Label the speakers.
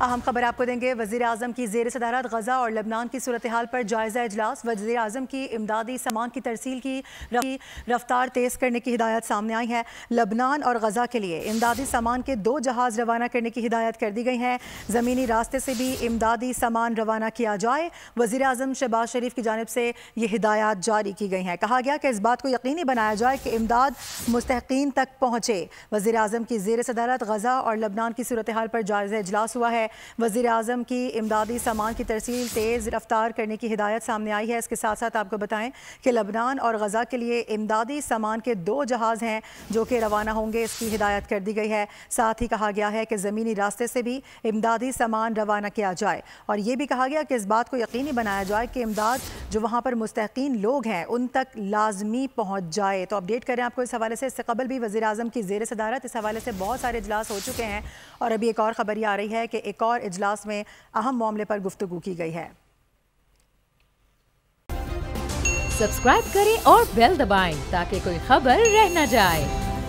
Speaker 1: اہم خبر آپ کو دیں گے۔ وزیر اعظم کی زیر صدارت غزہ اور لبنان کی صورتحال پر جائزہ اجلاس۔ وزیر اعظم کی امدادی سامان کی ترسیل کی رفتار تیز کرنے کی ہدایت سامنے آئی ہے۔ لبنان اور غزہ کے لیے امدادی سامان کے 2 جہاز روانہ کرنے کی ہدایت کر دی گئی ہے۔ زمینی راستے سے بھی امدادی سامان روانہ کیا جائے۔ وزیر اعظم شہباز شریف کی جانب سے یہ ہدایات جاری کی گئی ہیں۔ کہا گیا کہ اس بات کو یقینی بنایا جائے کہ امداد مستحقین تک پہنچے۔ وزیر اعظم کی زیر صدارت غزہ اور لبنان کی صورتحال پر جائزہ اجلاس ہوا ہے۔ وزیر اعظم کی امدادی سامان کی ترسیل تیز رفتار کرنے کی ہدایت سامنے آئی ہے۔ اس کے ساتھ ساتھ آپ کو بتائیں کہ لبنان اور غزہ کے لیے امدادی سامان کے 2 جہاز ہیں جو کہ روانہ ہوں گے، اس کی ہدایت کر دی گئی ہے۔ ساتھ ہی کہا گیا ہے کہ زمینی راستے سے بھی امدادی سامان روانہ کیا جائے، اور یہ بھی کہا گیا کہ اس بات کو یقینی بنایا جائے کہ امداد جو وہاں پر مستحقین لوگ ہیں ان تک لازمی پہنچ جائے۔ تو اپڈیٹ کریں آپ کو اس حوالے سے۔ اس سے قبل بھی وزیر اعظم کی زیر صدارت اس حوالے سے بہت سارے اجلاس ہو چکے ہیں، اور ابھی ایک اور خبر یہ آ رہی ہے کہ ایک اور اجلاس میں اہم معاملے پر گفتگو کی گئی ہے۔
Speaker 2: سبسکرائب کریں اور بیل دبائیں تاکہ کوئی خبر رہ نہ جائے۔